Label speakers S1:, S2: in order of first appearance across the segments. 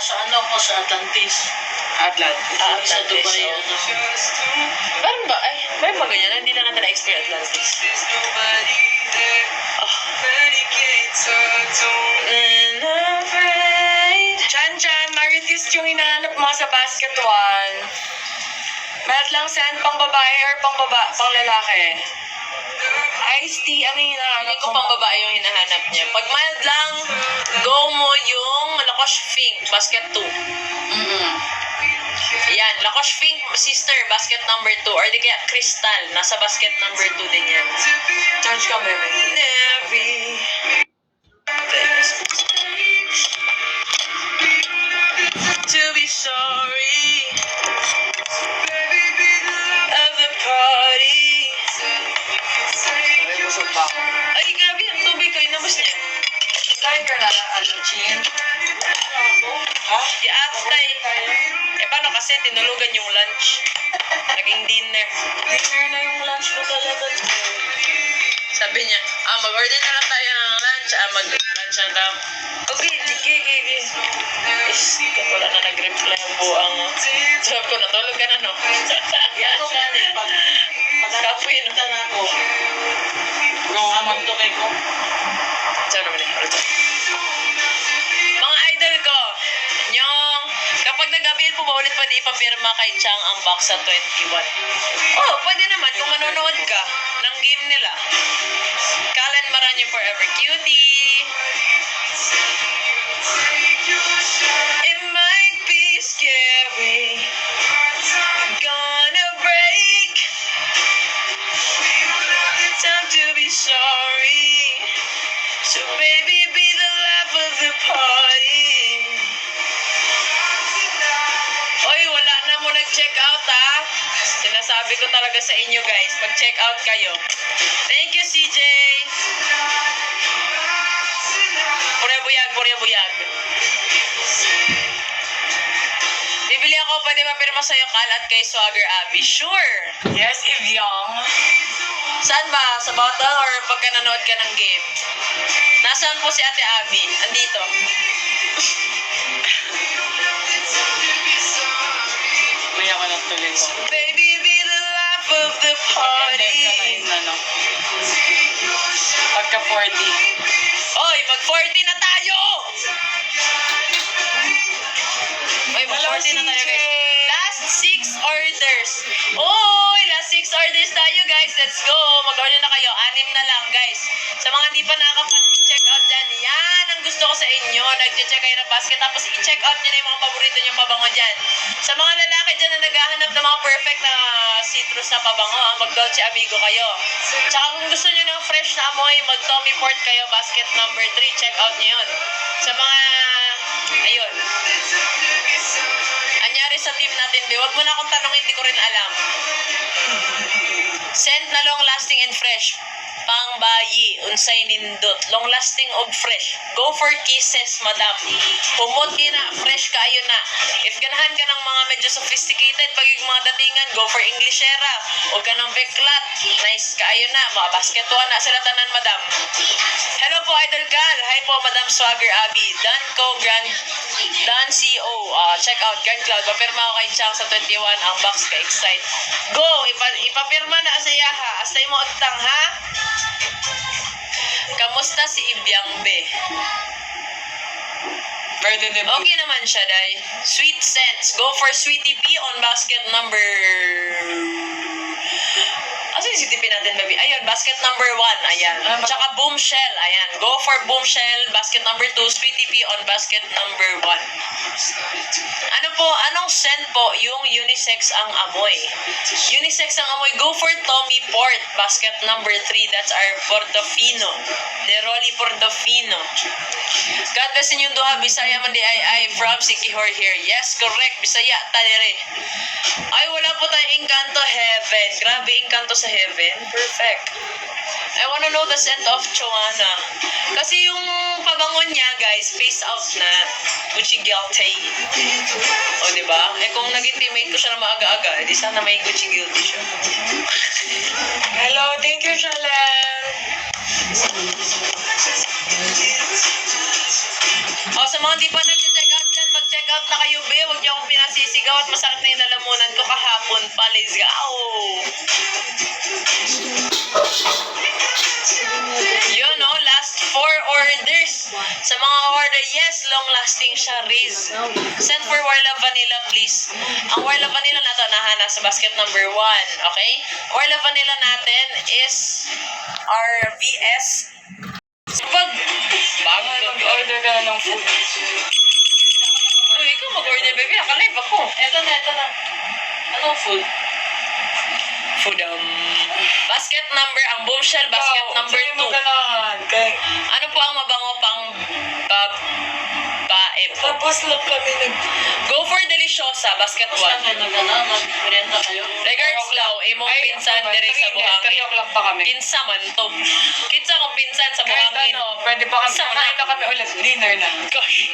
S1: sa ano ko sa Atlantis.
S2: Atlantis.
S1: Sa Dubai,
S2: oh.
S1: ano.
S2: Meron ba? Ay, meron ba ganyan? Hindi na natin na-experience Atlantis. Chan, Marites yung hinahanap mo sa basket 1. Meron lang send pang babae or pang lalaki? Iced tea, ano yung hinahanap? Hindi ko pang babae yung hinahanap niya. Pag mild lang, go mo yung Lacoste Fink, basket 2. Yan, Lacoste Fink, sister, basket number 2. Or di kaya Crystal, nasa basket number 2 din yan. Charge ka, bebe. Never. To be sorry of the party. Ay, grabe yung tubig ko. Inabos niya.
S1: Kain ka na, ano, Chin?
S2: Ha? I-atay. Eh, paano kasi tinulugan yung lunch? Naging dinner.
S1: Dinner na yung lunch mo talaga.
S2: Sabi niya, mag-order na lang tayo ng lunch. Mag-lunch na daw. Okay, gigi. Wala na nag-reply ang buang. Sabi ko, natulog ka na, no?
S1: Yan ko ka,
S2: Kapoy, no?
S1: na ako. Magtukay ko.
S2: Saan naman mga idol ko, kapag nag-avail po ba ulit pwede ipapirma kay Chang ang box sa 21? Oh, pwede naman kung manonood ka ng game nila. Kalen Maranyo Forever Cutie. It might be scary, gonna break. Time to be sorry. So baby, be the life of the party. Oy, wala na mo nag-check out, ha? Sinasabi ko talaga sa inyo, guys. Mag-check out kayo. Thank you, CJ. Purya buyag. Bibili ako, pwede mapirma sa'yo, Kal, at kay Swagger Abby. Sure. Yes, if young. Saan ba? Sa bottle or pagka nanood ka ng game? Nasaan po si Ate Abby? Andito.
S1: May ako nagtuloy ko.
S2: Baby, be the life of the party.
S1: Pagka 40.
S2: Oy, mag-40 na tayo! Oy, mag-40 na tayo, guys. Last 6 orders. Oy, last 6 orders tayo, guys. Let's go. Mag-order na kayo. 6 na lang, guys. Sa mga hindi pa nakakapag-check out dyan, yan ang gusto ko sa inyo. Nag-check kayo ng basket, tapos i-check out nyo na yung mga paborito nyo pabango dyan. Sa mga lalaki dyan na naghahanap ng mga perfect na citrus na pabango, mag-Dolce Amigo kayo. Tsaka kung gusto nyo ng fresh na amoy, mag-Tommy Port kayo, basket number 3. Check out nyo yun. Sa mga, ayun. Anyari sa team natin, wag mo na akong tanongin, hindi ko rin alam. Scent na long lasting and fresh. Pangbayi, unsay nindot. Long lasting og fresh. Go for kisses, madam. Humot na, fresh kaayo na. If ganahan ka ng mga medyo sophisticated, pag yung mga datingan, go for Englishera. O ka ng Veclat. Nice kaayo na. Mga basketuan na sila tanan, madam. Hello po, Idol Gal. Hi po, Madam Swagger Abby. Dan CO. Check out Grand Cloud. Papirma ako kay Chang sa 21 ang box ka excite. Go! Ipapirma na sa yaha. Astay mo agtang, ha? Kamusta si Ibyang Be? Okay naman siya, Day. Sweet Sense. Go for Sweetie P on basket number... Asa yung CTP natin, baby? Ayun, basket number 1. Ayan. Tsaka Boomshell. Ayan. Go for Boomshell. Basket number 2. Sweetie P on basket number 1. Ano po? Anong scent po yung unisex ang amoy? Unisex ang amoy. Go for Tommy Port. Basket number 3. That's our Portofino. Neroli Portofino. God bless inyong duha. Bisaya man di ay from Sikihor here. Yes, correct. Bisaya. Tanere. Ay, wala po tayong Encanto Heaven. Grabe, Encanto sa Heaven. Perfect. I wanna know the scent of Choana. Kasi yung pabangon niya, guys, face out na. Gucci Guilty. O, diba? Eh, kung naging teammate ko siya na maaga-aga, di sana may Gucci Guilty siya. Hello, thank you, Shalem. O, sa mga di pa nag-check out dyan, mag-check out na kayo, be. Huwag niyo akong pinasisigaw at masakit na yung lalamunan ko kahapon pa. Let's go! Yun, no? Last 4 orders. Sa mga order, yes, long-lasting siya, Riz. Send for Warla Vanilla, please. Ang Warla Vanilla na to, nasa basket number 1. Okay? Warla Vanilla natin is RVS. Bago
S1: Mag-order ka na ng food.
S2: Uy, ikaw mag-order, baby. Nakalive ako.
S1: Eto na. Anong food?
S2: Food, basket number, ang bombshell, basket number 2.
S1: Maganahan. Kay...
S2: Ano po ang mabango pang babae po?
S1: Tapos lang kami
S2: Go for Deliciosa, basket 1.
S1: Mag-renta kayo.
S2: Regards daw, imong pinsan dire sa buhangin.
S1: 3 o'clock pa kami.
S2: Kinsa man to. Kinsa kong pinsan sa
S1: Kahit
S2: buhangin.
S1: ano, pwede pa kami.
S2: Sa
S1: Kakain na kami ulit. Dinner na.
S2: Gosh.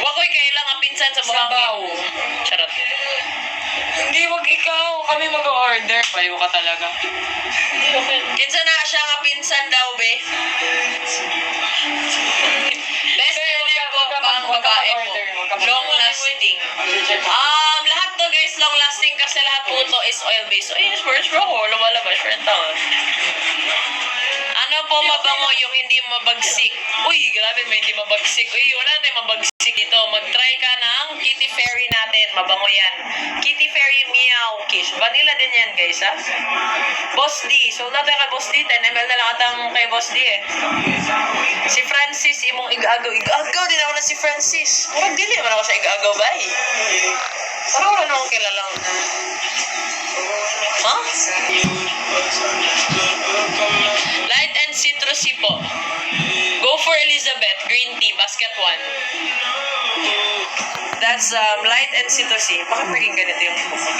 S2: Wakoy kailang ang pinsan sa buhangin.
S1: Sabaw.
S2: Charot.
S1: Hindi, wag ikaw. Kami mag-order. Baliw ka talaga.
S2: Kinsa na siya nga pinsan daw, be? Best seller po pang babae po. Long lasting. Lahat to guys, long lasting kasi lahat po to is oil based. So, sports bro ko, lumalabas, friend town. Ano po mabango yung hindi mabagsik? Uy, grabe, may hindi mabagsik. Uy, wala na yung mabagsik ito. Mag-try ka ng Kitty Fairy natin. Mabango yan. Kitty Fairy Meow Kiss. Vanilla din yan, guys, ha? Boss D. So, natin kay Boss D. 10 ml na lang atang kay Boss D, eh. Si Francis, imong igagaw. Igagaw din ako na si Francis. Murag dili man ako sa igagaw, ba? Parang wala na akong kilalang. Ha? Light and citrusy po. Go for Elizabeth. Green tea. Basket 1. That's light and citrusy. Bakit naging ganito yung buko?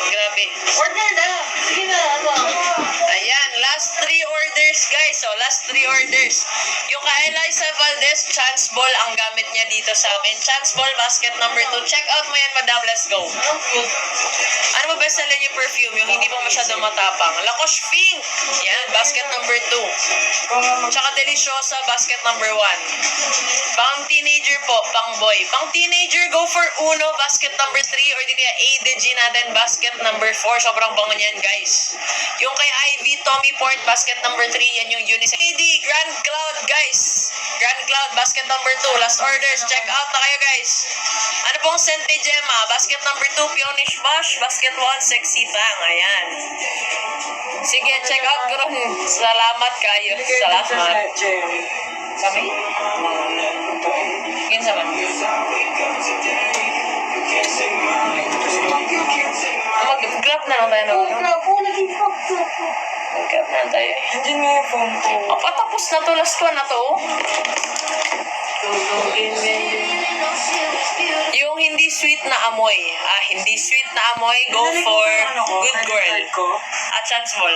S2: Grabe. Order na. Sige na. Ayan. Last 3 orders, guys. So, last 3 orders. Yung kay Eliza Valdez, Chance Ball ang gamit niya dito sa amin. Chance Ball, basket number 2. Check out mo yan, madam. Let's go. Ano ba best seller yung perfume? Yung hindi pa masyado matapang. Lacoste Pink. Yan, basket number 2. Tsaka Deliciosa, basket number 1. Pang teenager po, pang boy. Pang teenager, go for Uno, basket number 3. Or di kaya ADG natin, basket number 4. Sobrang bango niyan, guys. Yung kay Ivy, Tommy Port, basket number 3. Yan yung unisex. AD, Grand Cloud, guys. Grand Cloud, basket number 2. Last orders, check out na kayo, guys. Ano pong scent ni Gemma? Basket number 2, Peonish Bush. Basket 1, Sexy Tang. Ayan. Sige, check out ko rin. Salamat kayo. Salamat. Kami? Ginsa man. Mag-grab na lang tayo na. Mag-grab na tayo.
S1: Hindi nga yung phone ko.
S2: Patapos na to. Last one na to. Yung hindi sweet na amoy. Hindi sweet na amoy. Go for Good Girl. At Chance Ball.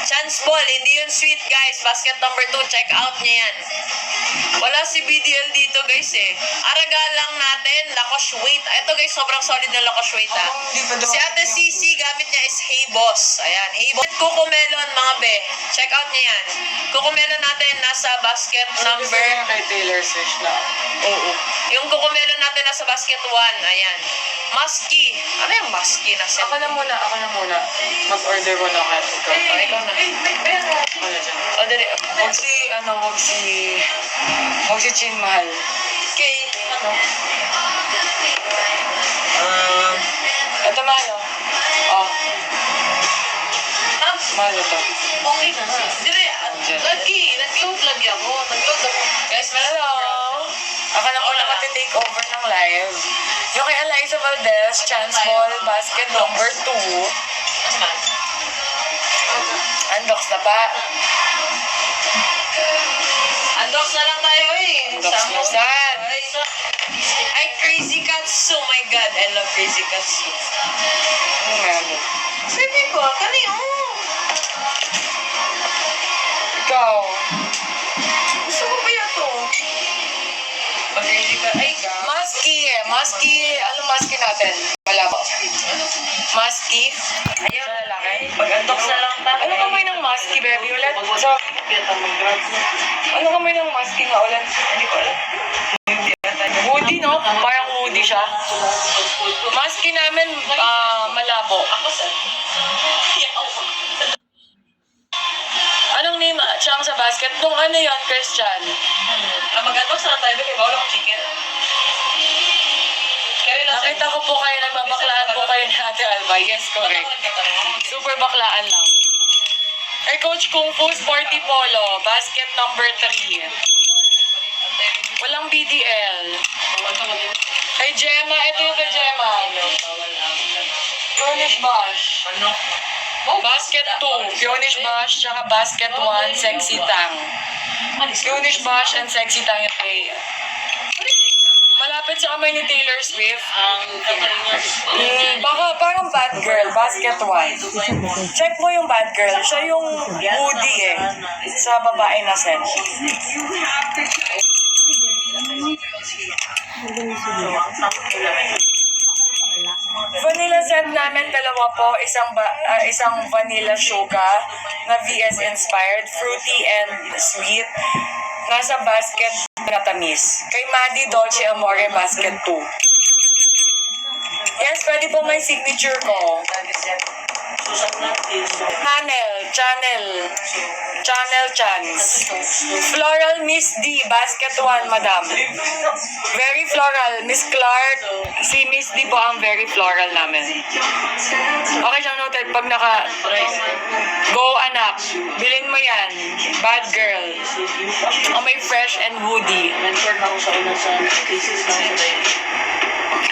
S2: Chance Ball. Hindi yun sweet, guys. Basket number 2. Check out niya yan. Wala si BDL dito, guys, eh. Araga lang natin. Lacoste Weight. Ito, guys, sobrang solid na Lacoste Weight, ha. Si Ate Cici, gamit niya is Hey Boss. Ayan, Hey Boss. Coco Melon, mga be. Check out niya yan. Coco Melon natin nasa basket number...
S1: Kay Taylor Swift na.
S2: Oo. Yung Coco Melon natin nasa basket 1. Ayan. Musky. Ano yung musky na set?
S1: Ako na muna. Mag-order ko na kayo.
S2: Ikaw na.
S1: Wala dyan.
S2: O, dali.
S1: Huwag si Chin Mahal.
S2: Okay. Ano?
S1: Ito mahal, oh. Oh,
S2: Ha?
S1: mahal ito.
S2: Okay na. Dili. Lagi. Nag-load lagi ako. Guys,
S1: Hello! Ako na muna matitake over ng live. Yung kay Eliza Valdez, Chance Ball, basket number 2.
S2: Ano man?
S1: Unbox na pa.
S2: Unbox na lang tayo, eh.
S1: Unbox na sad.
S2: Ay, Crazy Katsu. Oh my God. I love Crazy Katsu.
S1: Ano meron?
S2: Sabi ko, kanino?
S1: Ikaw.
S2: Gusto ko ba ito? Pag-crazy ka, ay ka.
S1: Musky. Ano musky natin? Wala ba? Musky.
S2: Ayaw na lang.
S1: baby. Ulit. So, ano kami ng masking nga ulit? Hindi ko alam. Woody, no? Parang woody siya. Masking namin, malabo. Anong name siyang sa basket? Nung ano yon Christian?
S2: Mag-unbox na tayo, baby. Bawal akong chicken.
S1: Nakita ko po kayo, nagbabaklaan po kayo ni Ate Alba. Yes, correct. Super baklaan lang. Kay Coach Kung Fu Sporty Polo, basket number 3. Walang BDL. Kay Gemma, ito yung kay Gemma. Punish Bash. Basket 2, Punish Bash, tsaka basket 1, Sexy Tang. Punish Bash and Sexy Tang yung kay. Malapit sa kamay ni Taylor Swift. Baka parang bad girl, basket 1. Check mo yung bad girl. Siya yung Woody eh. Sa babae na set. Vanilla scent namin dalawa po, isang vanilla shuga na VS inspired, fruity and sweet. Nasa basket na tamis. Kay Maddie Dolce Amore, basket 2. Yes, pwede po may signature ko. Channel Chance. Floral Miss D, basket 1, madam. Very floral. Miss Clark, si Miss D po ang very floral namin. Okay siyang noted. Pag go anak, bilhin mo yan. Bad girl. Ang may fresh and woody.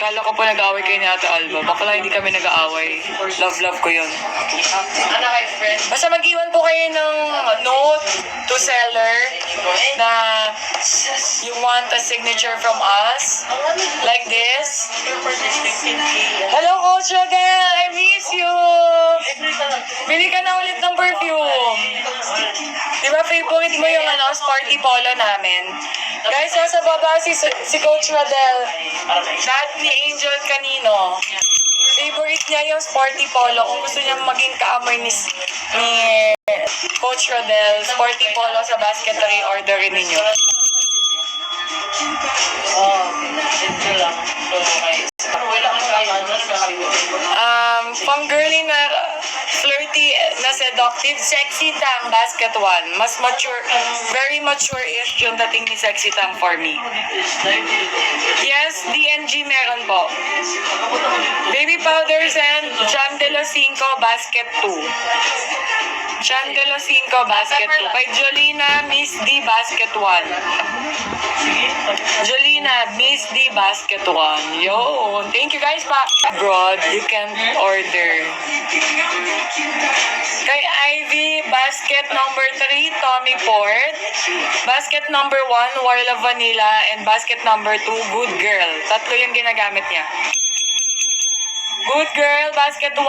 S1: Kala ko po nag-aaway kayo ni Ate Alba. Bakla hindi kami nag-aaway. Love ko yun.
S2: Ano kay friend?
S1: Basta mag-iwan po kayo ng note to seller na you want a signature from us. Like this. Hello, Coach Rodel! I miss you! Bili ka na ulit ng perfume. Di ba favorite mo yung sporty polo namin? Guys, nasa baba si Coach Rodel. Dad ni Angel kanino. Favorite niya yung sporty polo. Kung gusto niya maging kaamoy ni Coach Rodel, sporty polo sa basket orderin ninyo.
S2: Ito lang.
S1: Pang girly na flirty na seductive, Sexy Tang, basket 1. Mas mature, very mature-ish yung dating ni Sexy Tang for me. Yes, DNG meron po. Baby Powders and Jam de los Cinco, basket 2. Jam de los Cinco, basket 2. Kay Jolina, Miss D, basket 1. Jolina, Miss D, basket 1. Yo, thank you guys pa. Abroad, you can order. Kay Ivy, basket number 3, Tommy Ford. Basket number 1, Warla Vanilla. And basket number 2, Good Girl. Tatlo yung ginagamit niya. Good Girl, basket 1.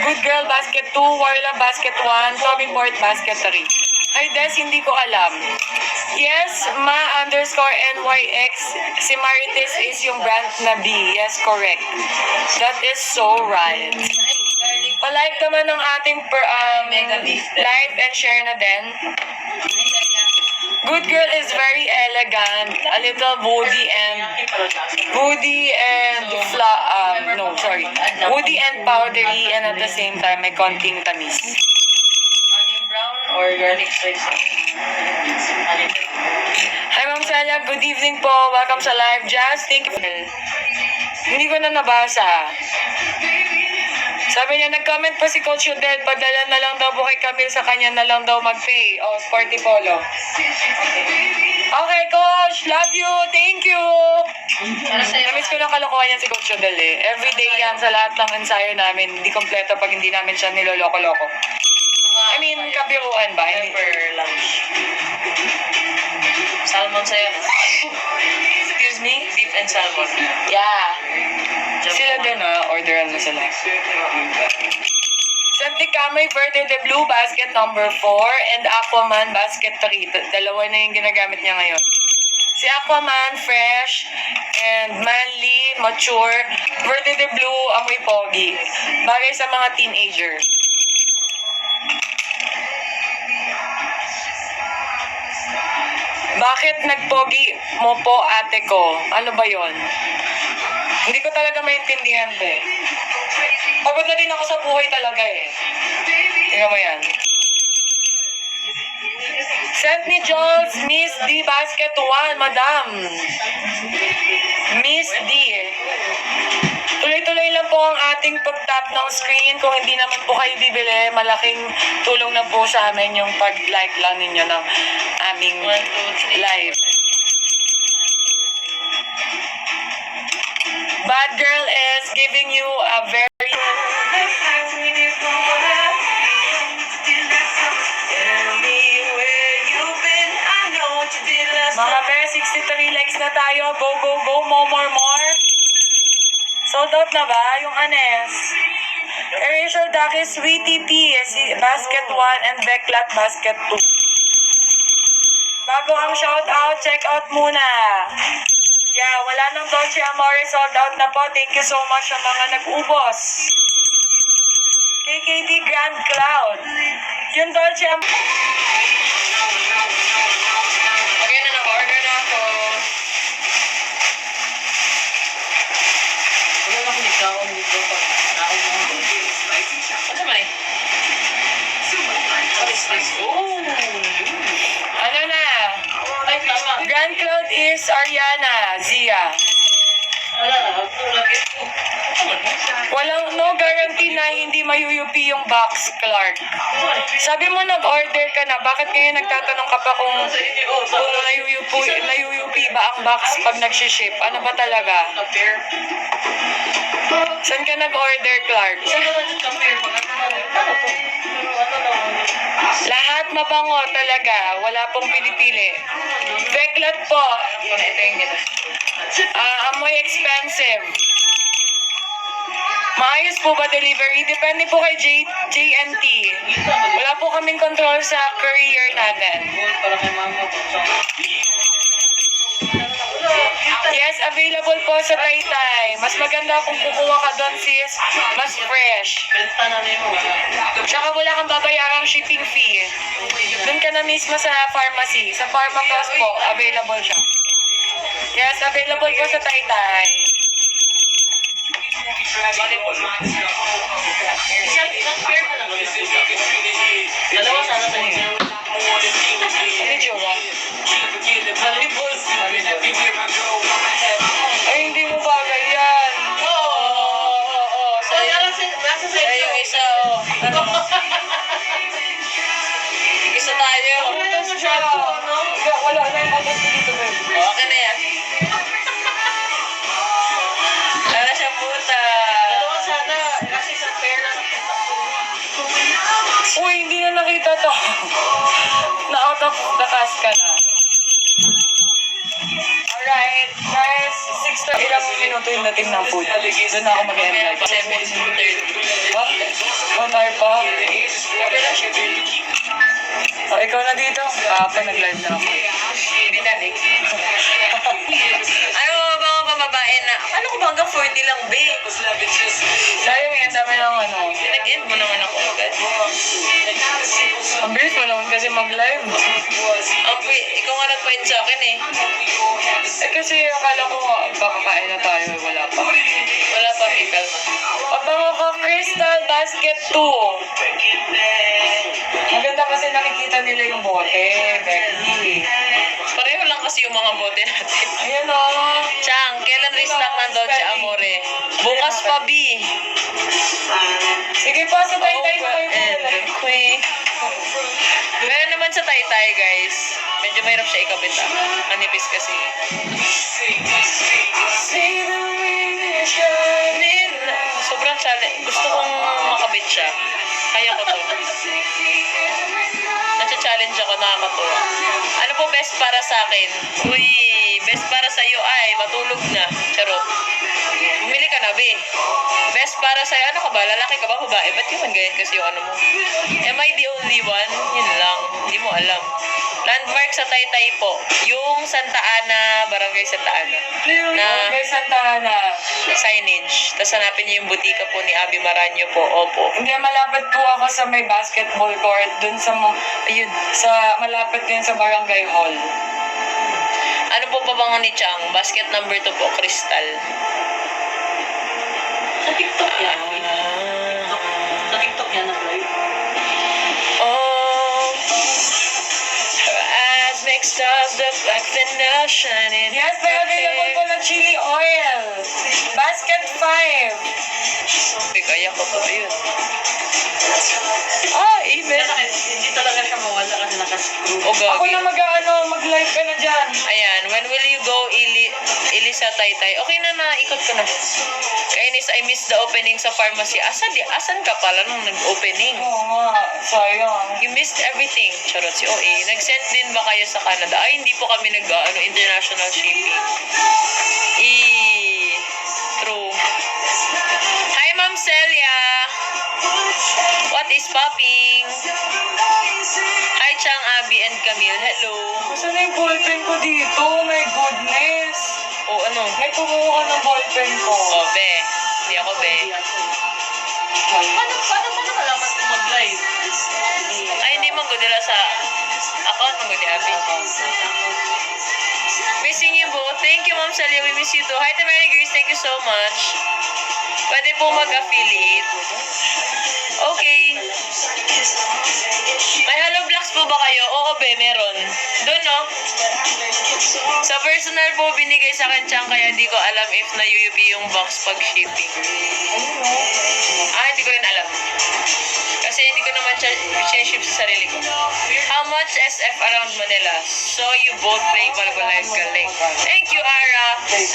S1: Good Girl, basket 2. Warla, basket 1. Tommy Ford, basket 3. Ay, Des, hindi ko alam. Yes, ma_NYX. Si Marites is yung brand na B. Yes, correct. That is so right. Pa-like naman ng ating live and share na din. Good Girl is very elegant, a little woody and powdery, and at the same time may konting tamis.
S2: Or garlic spice.
S1: Hi Ma'am Celia, good evening po. Welcome sa live. Jazz, thank you. Hindi ko na nabasa. Sabi niya, nag-comment pa si Coach Udel, padala na lang daw po kay Camille, sa kanya na lang daw mag-pay. Sporty Polo. Okay, Coach. Love you. Thank you. Namiss ko na kalokohan yan si Coach Udel eh. Everyday yan sa lahat ng ensayo namin. Hindi kompleto pag hindi namin siya niloloko-loko. I mean, kabiruan ba?
S2: Per lunch. Salmon sa'yo.
S1: Excuse me?
S2: Beef and salmon.
S1: Yeah. Sila din orderan mo sila. Santi Kamay Verde de Blue, basket number 4, and Aquaman, basket 3. Dalawa na yung ginagamit niya ngayon. Si Aquaman, fresh and manly, mature. Verde de Blue, amoy pogi. Bagay sa mga teenager. Bakit nagpogi mo po ate ko? Ano ba yon? Hindi ko talaga maintindihan eh. Pagod na din ako sa buhay talaga eh. Tingnan mo yan. Sent ni Jules, Miss D Basket 1, madam. Miss D. Tuloy-tuloy lang po ang ating pag-tap ng screen. Kung hindi naman po kayo bibili, malaking tulong na po sa amin yung pag-like lang ninyo ng aming live. Bad girl is giving you a very... Mga be, 63 likes na tayo. Go, go, go. More. Sold out na ba yung Anes? Erasure Daki, Sweetie P, si Basket 1 and Beklat Basket 2. Bago ang shout out, check out muna. Yeah, wala nang Dolce Amore, sold out na po. Thank you so much sa mga nag-ubos. KKD Grand Cloud. Yung Dolce Amore. Okay na, naka-order na ako.
S2: Wala na ko nagkaon dito pa. Naon mo. Ano may? What is this? Oh!
S1: Ano na?
S2: Ay, tama.
S1: Grand Cloud is Ariana, Zia.
S2: Wala na. Tulad ito.
S1: Walang no guarantee na hindi mayuyupi yung box, Clark. Sabi mo nag-order ka na, bakit ngayon nagtatanong ka pa kung nayuyupi ba ang box pag nag-ship? Ano ba talaga?
S2: Compare.
S1: Saan ka nag-order, Clark?
S2: Saan naman yung compare? Ano to?
S1: Lahat mabango talaga, wala pong pinipili. Beklat po,
S2: Ito yung gina.
S1: amoy expensive. Maayos po ba delivery? Depende po kay JNT. Wala po kaming control sa courier natin.
S2: Para kay mama.
S1: Yes, available po sa Taytay. Mas maganda kung kukuha ka doon sis, mas fresh.
S2: Benta na niyo.
S1: Tsaka wala kang babayarang shipping fee. Doon ka na mismo sa pharmacy. Sa Pharmacross po, available siya. Yes, available po sa Taytay.
S2: Isang pair na lang. Dalawa sana sa inyo.
S1: Medyo ba?
S2: Volleyball.
S1: Ay, hindi mo bagay yan.
S2: Oo. Nasa sa inyo. Yung isa, oh. Isa tayo.
S1: Utos siya. Wala na yung utos dito, babe.
S2: Okay na yan. Para siya puta. Dalawa sana. Kasi sa pair lang.
S1: Uy, hindi na nakita to. Na-out of the cast ka na. Alright, guys. 6 to ilang minuto yung dating ng food. Doon na ako mag-end live.
S2: 7:30.
S1: Ba? Tayo pa.
S2: Okay lang siya.
S1: Oh, ikaw na dito. Kahapon nag-live na ako.
S2: Hindi na, Nick. Ay, mga babae na, ano ko ba hanggang 40 lang, be?
S1: Sayang yan, dami ng ano.
S2: Pinag-end mo naman ako agad.
S1: Ang bilis mo naman kasi mag-live.
S2: Ikaw nga nagpain sa akin eh.
S1: Eh kasi akala ko baka kain na tayo, wala pa.
S2: Wala pa, may kalma.
S1: Pabango ka, Crystal Basket 2. Maganda kasi nakikita nila yung bote, Becky.
S2: Pareho lang kasi yung mga bote natin.
S1: Ayan o.
S2: Chang, kailan restock ng Dolce Amore? Bukas pa, B.
S1: Sige pa, sa Taytay na kayo
S2: And Queen. Meron naman sa Taytay, guys. Medyo mahirap siya ikabit, ah. Manipis kasi. Sobrang challenge. Gusto kong makabit siya. Kaya ko to. Nasa-challenge ako, nakakatuwa. Ano po best para sa akin? Uy, best para sa iyo ay matulog na. Charot. Bumili ka na, be. Best para sa'yo, ano ka ba? Lalaki ka ba? Babae? Ba't yung ganyan kasi yung ano mo? Am I the only one? Yun lang. Hindi mo alam. Landmark sa Taytay po. Yung Santa Ana, Barangay Santa Ana. Na
S1: May Santa Ana.
S2: signage. Tapos hanapin niyo yung butika po ni Abby Maranyo po. Opo.
S1: Hindi, malapit po ako sa may basketball court. Dun sa, ayun, sa, malapit din sa Barangay Hall.
S2: pabango ni Chang? Basket number 2 po, Crystal.
S3: Sa TikTok yan. Sa TikTok yan, nag-live.
S2: Oh, her eyes mixed up the black Venetian in
S1: Yes, may available po na chili oil. Basket 5.
S2: Kaya ko po yun. Ah, even.
S3: Hindi talaga siya mawala kasi nakascrew.
S2: O
S1: Ako
S2: gagi.
S1: na mag-live ka na dyan.
S2: Ayan, when will you go, Elisa Taytay? Okay na, ikot ko na. Kainis, I miss the opening sa pharmacy. Asan ka pala nung nag-opening?
S1: Oo nga, sayang.
S2: You missed everything. Charot si OA. Nag-send din ba kayo sa Canada? Ay, hindi po kami international shipping. True. Hi, Ma'am Celia. What is popping? Hi, Chang, Abby, and Camille. Hello.
S1: Saan na yung ballpen ko dito? My goodness.
S2: O, ano?
S1: May kumuha ka ng ballpen ko.
S2: O, be. Hindi ako, be.
S3: Paano mo nalaman kung mag-live?
S2: Ay, hindi man nila sa account mo ni Abby. Missing you both. Thank you, Ma'am Celia. We miss you too. Hi, Tamara Grace. Thank you so much. Pwede po mag-affiliate. Okay. May Hello Blocks po ba kayo? Oo, be, meron. Doon, no? Sa personal po, binigay sa akin Chang, kaya di ko alam if na-UUP yung box pag shipping. Hindi ko rin alam. Kasi hindi ko naman ship sa sarili ko. How much SF around Manila? So you both playing Volleyball Live Galing. Thank you, Ara.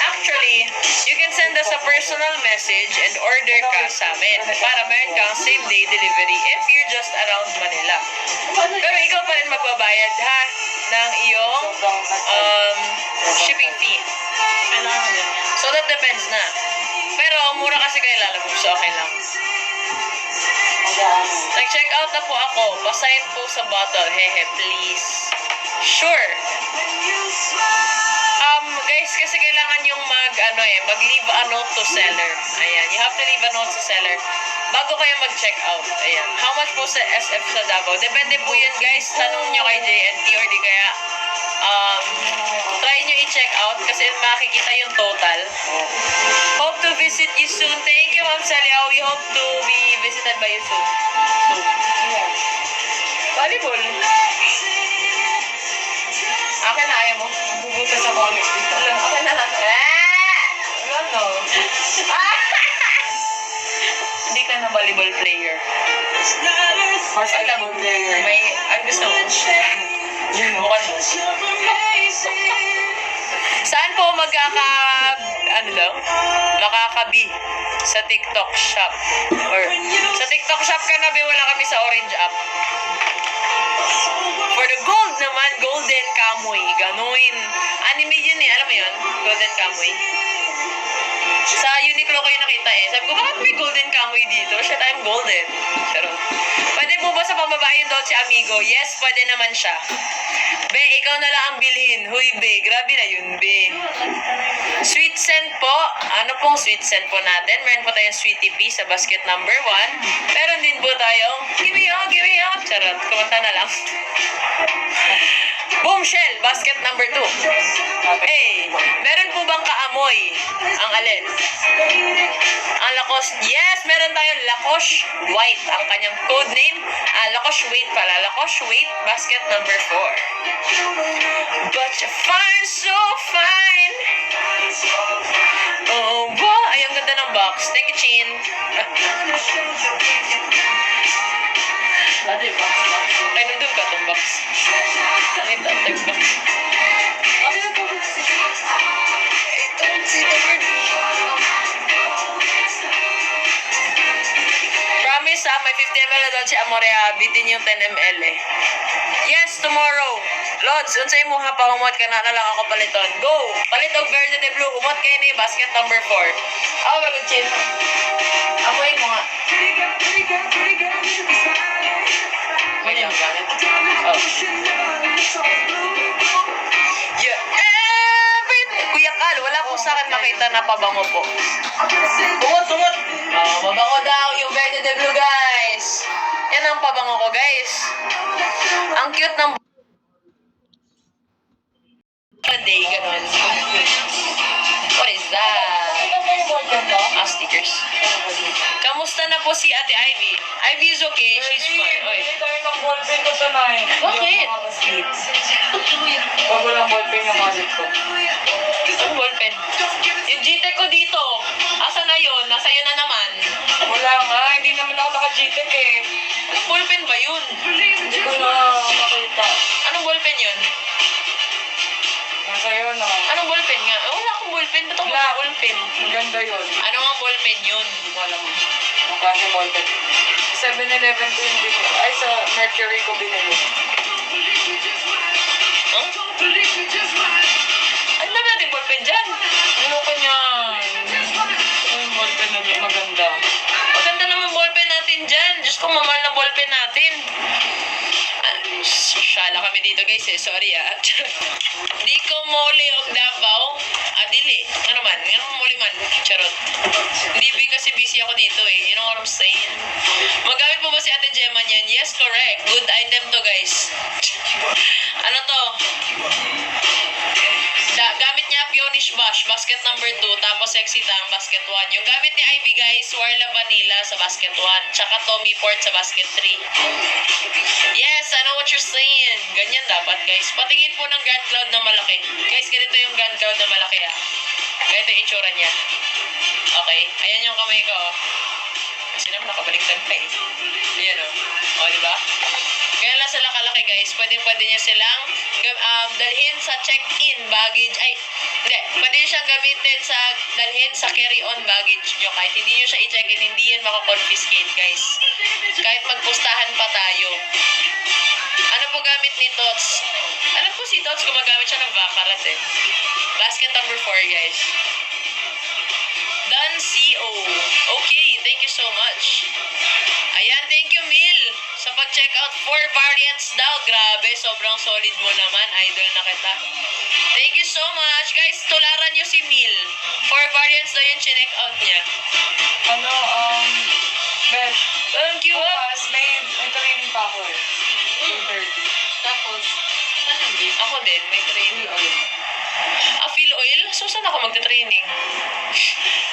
S2: Actually, you can send us a personal message and order ka sa amin para meron kang same-day delivery if you're just around Manila. Pero ikaw pa rin magbabayad, ha? Ng iyong shipping fee.
S3: Kailangan yan.
S2: So that depends na. Pero mura kasi kayo lalabog, so okay lang. Nag-check out na po ako. Pasign po sa bottle. Hehe, please. Sure. Guys, kasi kailangan yung mag-leave a note to seller. Ayan, you have to leave a note to seller bago kayo mag-check out. Ayan. How much po sa SF sa Davao? Depende po yun, guys. Tanong nyo kay JNT or di kaya try nyo i-check out kasi makikita yung total. Hope to visit you soon. Thank you, Ma'am Celia. We hope to be visited by you soon. Volleyball. Akin na, ayaw mo.
S1: Bubutas ako ulit dito.
S2: Akin na.
S1: Ano?
S2: Hindi ka na volleyball player.
S1: Basketball player.
S2: Ay, gusto mo. Bukan mo. Saan po makakabi sa TikTok shop? Or sa TikTok shop ka na, wala kami sa Orange app. For the gold naman, Golden Kamoy. Ganoin. Anime yun eh. Alam mo yun? Golden Kamoy. Sa Uniqlo ko yung nakita eh. Sabi ko, bakit may Golden Kamoy dito? Shit, I'm golden. Pero, pwede po ba sa pambabae yung Dolce Amigo? Yes, pwede naman siya. Be, ikaw na lang ang bilhin. Huy, be. Grabe na yun, be. Sweet scent po. Ano pong sweet scent po natin? Meron po tayong Sweetie Pea sa basket number 1. Meron din po tayong Give me up, give me up. Charot, kumanta na lang. Boomshell, basket number 2. Hey, meron po bang kaamoy? Ang alin? Ang Lacoste. Yes, meron tayong Lacoste White. Ang kanyang code name, Lacoste White pala. Lacoste White, basket number 4. But you're fine, so fine. Oh, wow. Ay, ang ganda ng box. Thank you, Chin.
S3: Lado yung box.
S2: Ay, nandun ka itong box. Ang ito, ang box. Promise may 50 ml na doon si Amorea. Bitin yung 10 ml eh. Yes, tomorrow. Lods, unsay mo ha, pahumot ka na lang ako paliton. Go! Palit og verde de blue. Umot kayo ni basket number 4. Ako ba Chin? Amoy mo nga. Wait lang, gamit. Oh. Yeah. Kuya Kal, wala po sa akin makita na pabango po. Tumot! Oh, mabango daw yung verde de blue, guys. Yan ang pabango ko, guys. Ang cute ng a day, ganun. What is that? Stickers. Kamusta na po si Ate Ivy? Ivy is okay. She's fine. Oy.
S1: Hindi tayo ng ballpen ko tonight.
S2: Bakit?
S1: Bago lang ballpen yung wallet ko.
S2: Ang ballpen. Yung GTEC ko dito. Asa na yun? Nasa yun na naman.
S1: Wala nga, hindi naman ako naka-GTEC eh.
S2: Anong ballpen ba yun?
S1: Hindi ko na makita.
S2: Anong ballpen yun?
S1: Nasa yun na.
S2: Anong ballpen nga? Wala akong ballpen. Ba't ako
S1: Wala.
S2: ballpen?
S1: Maganda yun.
S2: Ano nga ballpen yun?
S1: Hindi ko alam. Ang klase ballpen. 7-Eleven ko yung binili. Ay, sa Mercury ko binili.
S2: Huh? Ano naman natin ballpen dyan?
S1: Ano ko niyan? Ano yung ballpen na yun? Maganda.
S2: Maganda naman ballpen natin dyan. Diyos ko, mamahal na ballpen natin. Shala kami dito guys eh. Sorry ah. Di ko muli og Davao. Dili. Ano man? Ano muli man? Charot. Hindi kasi busy ako dito eh. You know what I'm saying? Magamit mo ba si Ate Gemma niyan? Yes, correct. Good item to guys. Ano to? Gamit niya Pionish Bash, basket number 2, tapos Sexy Tang, basket 1. Yung gamit ni Ivy guys, Warla Vanilla sa basket 1, tsaka Tommy Port sa basket 3. Yes, I know what you're saying. Ganyan dapat guys. Patingin po ng Grand Cloud na malaki. Guys, ganito yung Grand Cloud na malaki ah. Ganito yung itsura niya. Okay, ayan yung kamay ko oh. Kasi naman nakabaliktad pa eh. Ayan oh. O, diba? Kaya lang sila kalaki guys, pwede niya silang dalhin sa check-in baggage. Ay, hindi. Pwede nyo siyang gamitin sa dalhin sa carry-on baggage nyo. Kahit hindi nyo siya i-check-in, hindi yan makakonfiscate guys. Kahit magpustahan pa tayo. Ano po gamit ni Tots? Alam po si Tots gumagamit siya ng Vacarat eh. Basket number 4 guys. Dan CO. Okay, thank you so much. Ayan, thank you Mil sa pag-check out 4 variants daw. Grabe, sobrang solid mo naman. Idol na kita. Thank you so much. Guys, tularan nyo si Mil. 4 variants daw yung check out niya.
S1: Ano, Beth.
S2: Thank you.
S1: Bukas, may training pa ako eh. 2:30.
S3: Tapos, ano din?
S2: Ako din, may training. Feel oil? So, saan ako magta-training?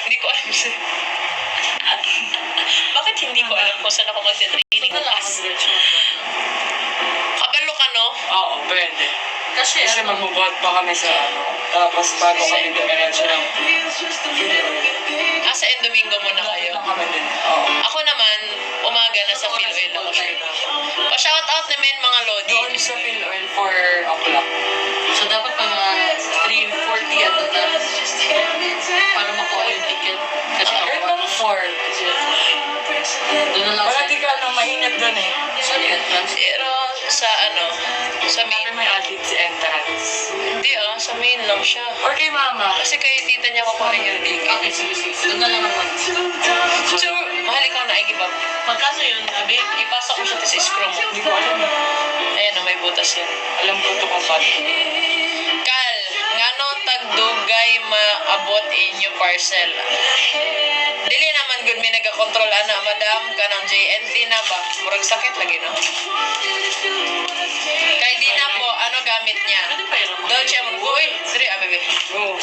S2: Hindi ko alam saan. Bakit hindi ko alam kung saan ako magta-training? Kabalo ka, no?
S1: Oo, pwede.
S3: Kasi,
S1: Kasi magbubuhat pa kami sa ano. Tapos bago kami dumiretso ng
S2: Sa Endomingo muna kayo.
S1: lang kami din. Oo.
S2: Ako naman, umaga na sa Feel Oil ako siya. Pa-shout out naman mga Lodi.
S1: Doon sa Phil Oil 4 o'clock.
S3: so dapat mga 3:40 at na para makuha yung ticket. Kasi
S1: Kahit
S3: ako,
S1: mga 4.
S3: doon na lang
S1: Wala
S3: sa...
S1: di ka ano, maingat doon eh.
S3: Sorry, entrance.
S2: Pero sa sa main.
S1: Sabi may added si entrance.
S2: Hindi sa main lang siya.
S1: Or kay mama.
S2: Kasi kay tita niya kukunin yung ticket.
S3: Okay, sige, sige. Doon na lang naman.
S2: So, mahal ikaw na i-give up.
S3: Magkano yun, Abi?
S2: Ipasok mo siya sa screw mo.
S1: Hindi ko alam eh.
S2: Ayan may butas yan.
S1: Alam ko ito kung paano.
S2: Kal, ngano tagdugay maabot inyo parcel? Dili naman gud may nagakontrol ana madam kanang JNT na ba? Murag sakit lagi no. Kay di na po ano gamit niya?
S3: Pwede pa yun.
S2: Dolce mo uy, dire bebe.
S1: Go.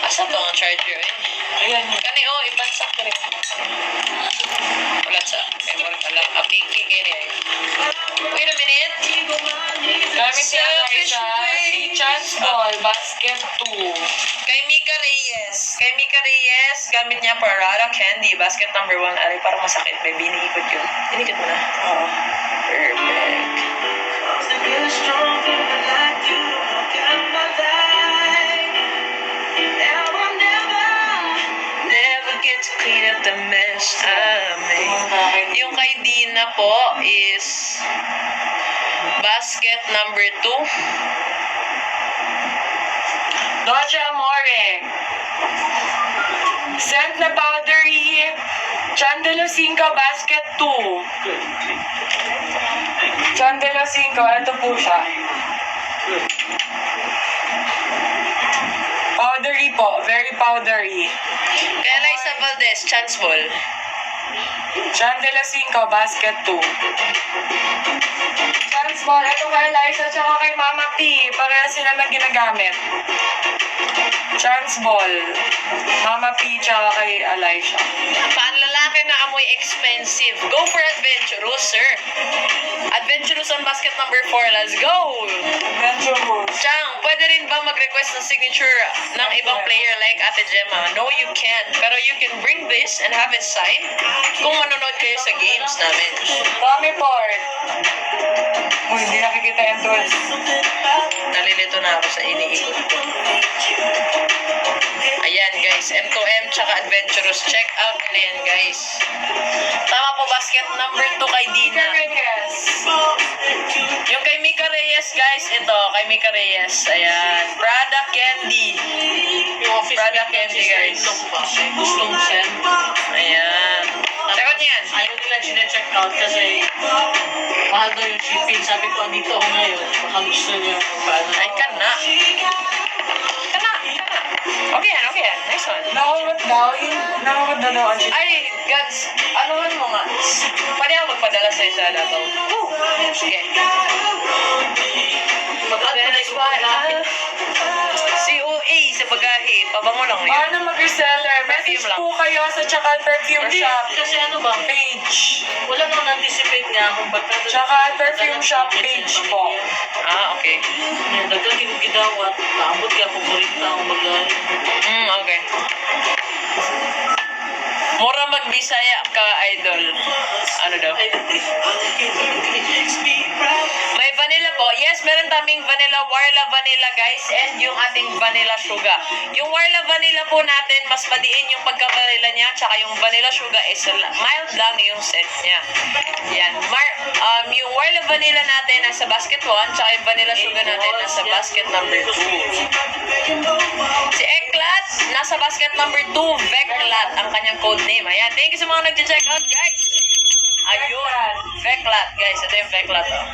S2: Asa to ang charger eh?
S1: Ayan.
S2: Kani ibansak ko rin. Wala sa memory pala. Apiki kini ay. Wait a minute.
S1: Gamit si Eliza, si Chance Ball, basket 2.
S2: Kay Mika Reyes. Kay Mika Reyes, gamit niya Parada Candy, basket number 1. Aray, parang masakit. May biniikot yun. Inikot mo na.
S1: Oo.
S2: Perfect. Never get to clean up the mess I made. Yung kay Dina po is basket number 2.
S1: Dolce Amore. Scent na powdery. Chandelo 5, basket 2. Chandelo 5, ito po siya. Powdery po, very powdery.
S2: Kaya Liza Valdez, chance ball.
S1: Chandelo 5, basket 2. Transball, ito kay Eliza tsaka kay Mama P. Pareha sila na ginagamit. Transball. Mama P tsaka kay Eliza.
S2: Panlalaki na amoy expensive. Go for adventurous, sir. Adventurous on basket number 4. Let's go!
S1: Adventurous.
S2: Chang, pwede rin ba mag-request ng signature ng ibang player like Ate Gemma? No, you can't. Pero you can bring this and have it signed kung manonood kayo sa games namin.
S1: Tommy Port. Uy, hindi nakikita yung tools.
S2: Nalilito na ako sa iniikot ko. Ayan guys, M2M tsaka adventurous. Check out na yan guys. Tama po, basket number 2 kay Dina.
S1: Yes.
S2: Yung kay Mika Reyes guys, ito, kay Mika Reyes. Ayan, Prada Candy.
S3: Yung office
S2: Prada
S3: mate
S2: Candy,
S3: si
S2: guys.
S3: Sir Ilong ba? Gustong send.
S2: Ayan. Check out niyan.
S3: Ayaw nila sine-check out kasi mahal daw yung shipping. Sabi ko, dito ako ngayon. Baka gusto niyo paano.
S2: Ay, kana. Kana. Okay yan, okay yan. Nice one.
S1: Nakawat daw. Nakawat na daw ang chip.
S2: Ay, Gads, anuhan mo nga. Pwede ako magpadala sa isa na to. Sige.
S3: Mag-advertise mo lahat.
S2: COA sa bagahe. Pabango lang yun.
S1: Paano mag-reseller? Message
S2: Perfume lang.
S1: po kayo sa tsaka perfume
S3: Kasi,
S1: shop
S3: kasi ano ba,
S1: page.
S3: wala nang anticipate niya kung ba't na-
S1: Tsaka perfume shop page po.
S2: Ah, okay.
S3: Yan, dagdag yung gidawat. Naabot ka kung kurita ang bagay.
S2: Okay. Mura magbisaya ka, idol. Ano daw? May vanilla po. Yes, meron kaming vanilla, Warla vanilla guys, and yung ating vanilla sugar. Yung Warla vanilla po natin, mas madiin yung pagka-vanilla niya, tsaka yung vanilla sugar is mild lang yung scent niya. Yan. Yung Warla vanilla natin nasa basket 1, tsaka yung vanilla sugar natin nasa basket number 2. Si Eklat, nasa basket number 2, Veklat, ang kanyang code name. Ayan, thank you sa mga nag-check out, guys. Ayun, Veklat, guys. Ito yung Veklat, oh.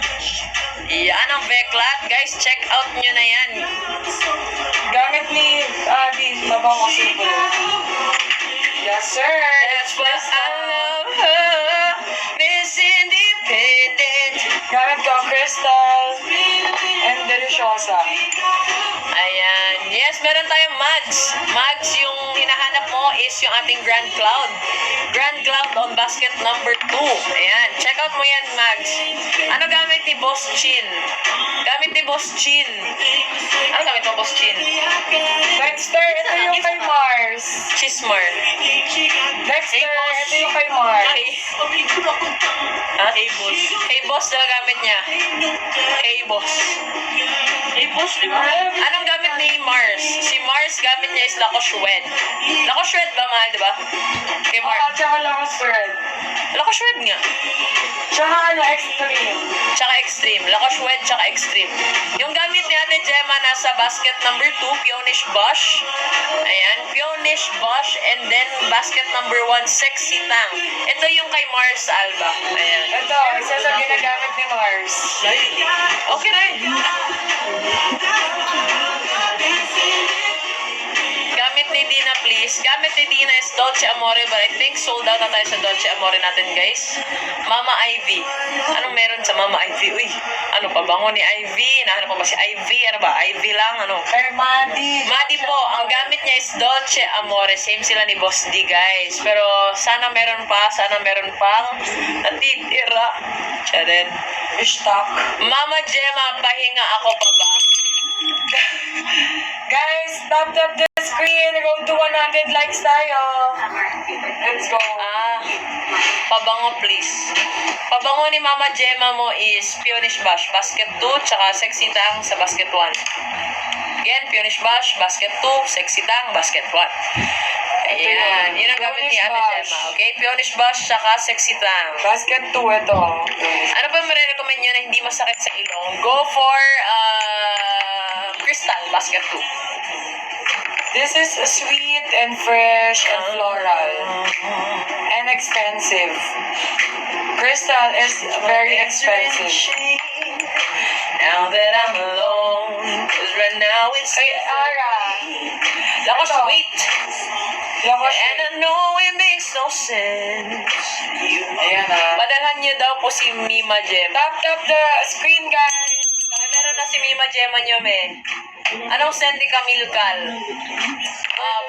S2: Yan ang Veklat, guys. Check out nyo na yan.
S1: Gamit ni Abby. Mabang ko simple. Yes, sir.
S2: That's what I love her. Miss Independent.
S1: Gamit ko Crystal and Deliciosa.
S2: Ayan. Yes, meron tayong Mags. Mags, yung hinahanap mo is yung ating Grand Cloud. Grand Cloud on basket number 2. Ayan. Check out mo yan, Mags. Ano gamit ni Boss Chin? Gamit ni Boss Chin. Ano gamit mo, Boss Chin?
S1: Dexter, ito yung kay Mars.
S2: Chismar.
S1: Dexter, ito yung kay Mars.
S2: Ay. Ha? Hey, Boss. Hey, Boss na gamit niya. Hey, Boss.
S3: Hey, boss, di ba?
S2: Anong gamit ni Mars? Si Mars gamit niya is Lacoste. Lacoste ba, mahal, di ba? Kay
S1: Oh,
S2: Mars.
S1: tsaka Lacoste Red.
S2: Lacoste nga.
S1: Tsaka ano, Extreme.
S2: Tsaka Extreme. Lacoste tsaka Extreme. Yung gamit ni Ate Gemma nasa basket number 2, Pionish Bosch. Ayan, Pionish Bosch. And then basket number 1, Sexy Tang. Ito yung kay Mars Alba. Ayan.
S1: Ito, isa sa ginagamit ni Mars.
S2: Okay na. Gamit ni Dina, please. Gamit ni Dina is Dolce Amore, but I think sold out na tayo sa Dolce Amore natin, guys. Mama Ivy. Anong meron sa Mama Ivy? Uy, ano pa bango ni Ivy? Nahanap mo ba si Ivy? Ano ba? Ivy lang, ano?
S1: Kay Maddie.
S2: Madi po, ang gamit niya is Dolce Amore. Same sila ni Boss D, guys. Pero sana meron pang natitira. Siya din.
S1: Stock.
S2: Mama Gemma, pahinga ako pa ba?
S1: Guys, tap the screen. Road to 100 likes tayo. Let's go.
S2: Pabango please. Pabango ni Mama Gemma mo is Pionish Bash, basket 2, tsaka Sexy Tang sa basket 1. Again, Pionish Bash, basket 2, Sexy Tang, basket 1. Ayan, yun ang gamit ni Ate
S1: Pionish
S2: Gemma. Okay, Pionish Bash, tsaka Sexy Tang.
S1: Basket 2 ito.
S2: Ano pa marirecommend nyo na hindi masakit sa ilong? Go for Crystal, basket 2.
S1: This is sweet and fresh and floral. And expensive. Crystal is very expensive.
S2: Now that I'm alone, 'cause right now it's
S1: Ay, Ara.
S2: Lakas
S1: Ito.
S2: wait. And I know it makes no sense.
S1: Ayan ah.
S2: Padalhan niyo daw po si Mima Gem.
S1: Tap the screen, guys.
S2: Meron na si Mima Gemma niyo, me. Anong send ni Camille Cal?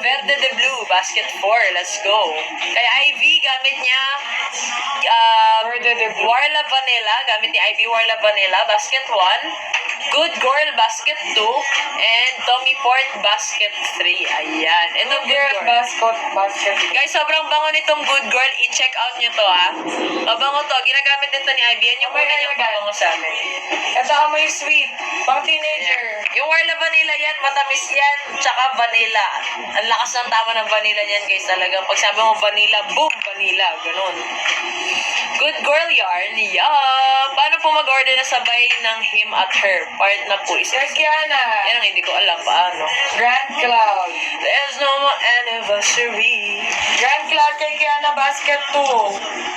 S2: Verde de Blue, basket 4. Let's go. Kay Ivy, gamit niya
S1: Verde de Blue.
S2: Warla Vanilla. Gamit ni Ivy Warla Vanilla, basket 1. Good Girl, basket 2. And Tommy Port, basket 3. Ayan. Ito,
S1: Good
S2: Good
S1: girl,
S2: Girl.
S1: basket.
S2: Guys, sobrang bango nitong Good Girl. I-check out nyo to, ha. Mabango to. Ginagamit nito ni Ivy. Yan yung
S1: Okay,
S2: una yung
S1: okay.
S2: bango sa amin.
S1: Ito amoy sweet. Pang teenager.
S2: Yung Warla Vanilla yan, matamis yan, tsaka vanilla. Ang lakas ng tama ng vanilla niyan, guys. Talagang pag sabi mo vanilla, boom, vanilla. Ganun. Good Girl Yarn. Yeah. Paano po mag-order na sabay ng him at her? Part na po isa.
S1: Kay Kiana.
S2: Yan ang hindi ko alam paano.
S1: Grand Cloud.
S2: There's no more anniversary.
S1: Grand Cloud kay Kiana, basket 2.